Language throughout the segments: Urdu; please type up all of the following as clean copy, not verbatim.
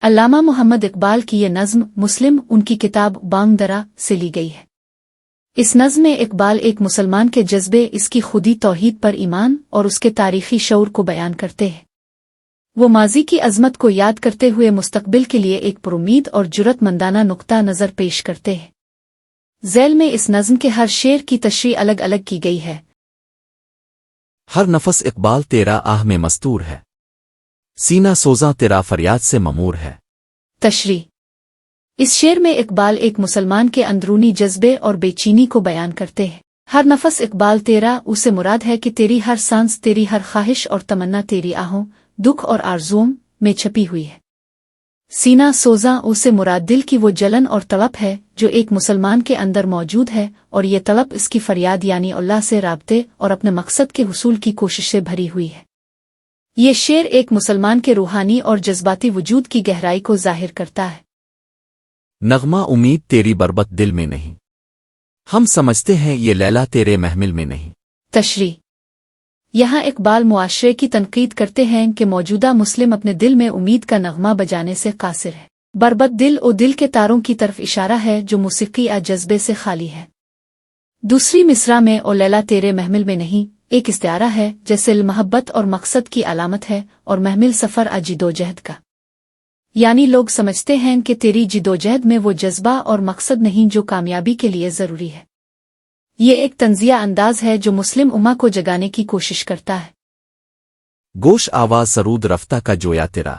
علامہ محمد اقبال کی یہ نظم مسلم ان کی کتاب بانگ درا سے لی گئی ہے۔ اس نظم میں اقبال ایک مسلمان کے جذبے، اس کی خودی توحید پر ایمان اور اس کے تاریخی شعور کو بیان کرتے ہیں۔ وہ ماضی کی عظمت کو یاد کرتے ہوئے مستقبل کے لیے ایک پرامید اور جرأت مندانہ نقطہ نظر پیش کرتے ہیں۔ ذیل میں اس نظم کے ہر شعر کی تشریح الگ الگ کی گئی ہے۔ ہر نفس اقبال تیرا آہ میں مستور ہے، سینہ سوزاں تیرا فریاد سے ممور ہے۔ تشریح: اس شعر میں اقبال ایک مسلمان کے اندرونی جذبے اور بے چینی کو بیان کرتے ہیں۔ ہر نفس اقبال تیرا اسے مراد ہے کہ تیری ہر سانس، تیری ہر خواہش اور تمنا تیری آہوں، دکھ اور آرزوؤں میں چھپی ہوئی ہے۔ سینہ سوزاں اسے مراد دل کی وہ جلن اور طلب ہے جو ایک مسلمان کے اندر موجود ہے، اور یہ طلب اس کی فریاد یعنی اللہ سے رابطے اور اپنے مقصد کے حصول کی کوشش سے بھری ہوئی ہے۔ یہ شعر ایک مسلمان کے روحانی اور جذباتی وجود کی گہرائی کو ظاہر کرتا ہے۔ نغمہ امید تیری بربت دل میں نہیں، ہم سمجھتے ہیں یہ لیلا تیرے محمل میں نہیں۔ تشریح: یہاں اقبال معاشرے کی تنقید کرتے ہیں کہ موجودہ مسلم اپنے دل میں امید کا نغمہ بجانے سے قاصر ہے۔ بربت دل او دل کے تاروں کی طرف اشارہ ہے جو موسیقی جذبے سے خالی ہے۔ دوسری مصرع میں او لیلا تیرے محمل میں نہیں ایک استعارہ ہے جیسے محبت اور مقصد کی علامت ہے، اور محمل سفر جدوجہد کا، یعنی لوگ سمجھتے ہیں کہ تیری جدوجہد میں وہ جذبہ اور مقصد نہیں جو کامیابی کے لیے ضروری ہے۔ یہ ایک طنزیہ انداز ہے جو مسلم امہ کو جگانے کی کوشش کرتا ہے۔ گوش آواز سرود رفتہ کا جویا تیرا،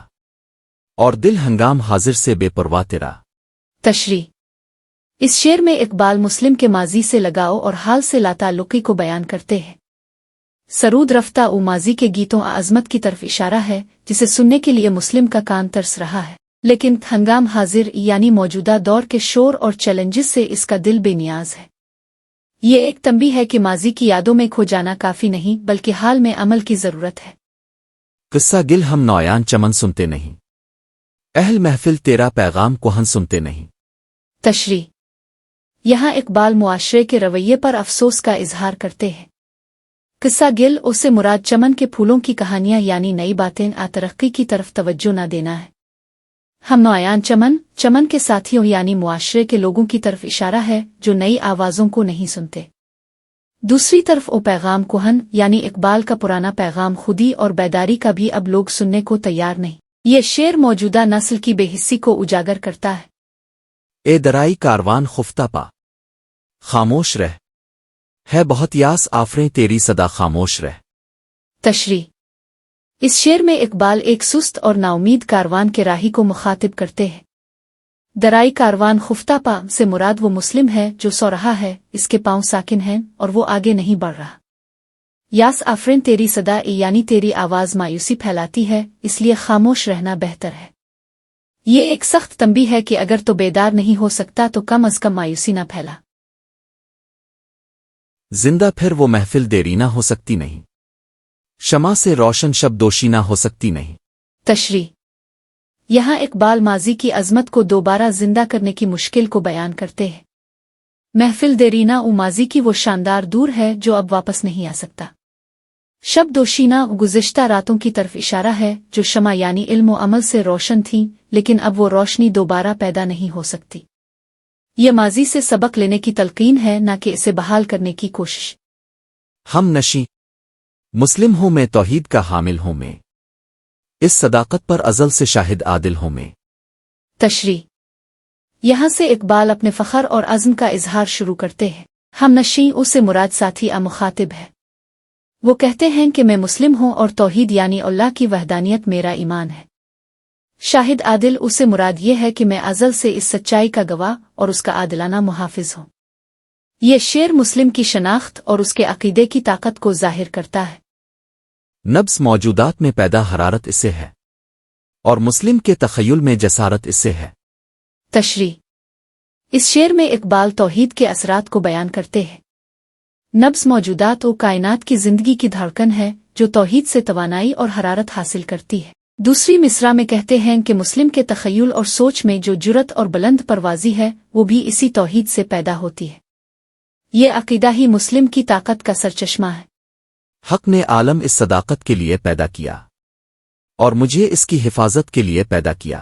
اور دل ہنگام حاضر سے بے پرواہ تیرا۔ تشریح: اس شعر میں اقبال مسلم کے ماضی سے لگاؤ اور حال سے لاتعلقی کو بیان کرتے ہیں۔ سرود رفتہ او ماضی کے گیتوں عظمت کی طرف اشارہ ہے جسے سننے کے لیے مسلم کا کان ترس رہا ہے، لیکن ہنگام حاضر یعنی موجودہ دور کے شور اور چیلنجز سے اس کا دل بے نیاز ہے۔ یہ ایک تنبیہ ہے کہ ماضی کی یادوں میں کھو جانا کافی نہیں بلکہ حال میں عمل کی ضرورت ہے۔ قصہ گل ہم نویان چمن سنتے نہیں، اہل محفل تیرا پیغام کوہن سنتے نہیں۔ تشریح: یہاں اقبال معاشرے کے رویے پر افسوس کا اظہار کرتے ہیں۔ قصہ گل اسے مراد چمن کے پھولوں کی کہانیاں یعنی نئی باتیں ترقی کی طرف توجہ نہ دینا ہے۔ ہم نویان چمن کے ساتھیوں یعنی معاشرے کے لوگوں کی طرف اشارہ ہے جو نئی آوازوں کو نہیں سنتے۔ دوسری طرف او پیغام کوہن یعنی اقبال کا پرانا پیغام خودی اور بیداری کا بھی اب لوگ سننے کو تیار نہیں۔ یہ شعر موجودہ نسل کی بے حسی کو اجاگر کرتا ہے۔ اے درائی کاروان خفتہ پا، خاموش رہ، ہے بہت یاس آفریں تیری صدا خاموش رہ۔ تشریح: اس شعر میں اقبال ایک سست اور ناامید کاروان کے راہی کو مخاطب کرتے ہیں۔ درائی کاروان خفتہ پا سے مراد وہ مسلم ہے جو سو رہا ہے، اس کے پاؤں ساکن ہیں اور وہ آگے نہیں بڑھ رہا۔ یاس آفرین تیری صدا یعنی تیری آواز مایوسی پھیلاتی ہے، اس لیے خاموش رہنا بہتر ہے۔ یہ ایک سخت تنبیہ ہے کہ اگر تو بیدار نہیں ہو سکتا تو کم از کم مایوسی نہ پھیلا۔ زندہ پھر وہ محفل دیری نہ ہو سکتی نہیں، شمع سے روشن شب دوشی نہ ہو سکتی نہیں۔ تشریح: یہاں اقبال ماضی کی عظمت کو دوبارہ زندہ کرنے کی مشکل کو بیان کرتے ہیں۔ محفل دیرینہ او ماضی کی وہ شاندار دور ہے جو اب واپس نہیں آ سکتا۔ شب دوشینہ گزشتہ راتوں کی طرف اشارہ ہے جو شمع یعنی علم و عمل سے روشن تھیں لیکن اب وہ روشنی دوبارہ پیدا نہیں ہو سکتی۔ یہ ماضی سے سبق لینے کی تلقین ہے نہ کہ اسے بحال کرنے کی کوشش۔ ہم نشیں مسلم ہوں میں، توحید کا حامل ہوں میں، اس صداقت پر ازل سے شاہد عادل ہوں میں۔ تشریح: یہاں سے اقبال اپنے فخر اور عزم کا اظہار شروع کرتے ہیں۔ ہم نشیں اسے مراد ساتھی مخاطب ہے۔ وہ کہتے ہیں کہ میں مسلم ہوں اور توحید یعنی اللہ کی وحدانیت میرا ایمان ہے۔ شاہد عادل اسے مراد یہ ہے کہ میں ازل سے اس سچائی کا گواہ اور اس کا عادلانہ محافظ ہوں۔ یہ شعر مسلم کی شناخت اور اس کے عقیدے کی طاقت کو ظاہر کرتا ہے۔ نبض موجودات میں پیدا حرارت اسے ہے، اور مسلم کے تخیل میں جسارت اسے ہے۔ تشریح: اس شعر میں اقبال توحید کے اثرات کو بیان کرتے ہیں۔ نبض موجودات و کائنات کی زندگی کی دھڑکن ہے جو توحید سے توانائی اور حرارت حاصل کرتی ہے۔ دوسری مصرع میں کہتے ہیں کہ مسلم کے تخیل اور سوچ میں جو جرأت اور بلند پروازی ہے وہ بھی اسی توحید سے پیدا ہوتی ہے۔ یہ عقیدہ ہی مسلم کی طاقت کا سرچشمہ ہے۔ حق نے عالم اس صداقت کے لیے پیدا کیا، اور مجھے اس کی حفاظت کے لیے پیدا کیا۔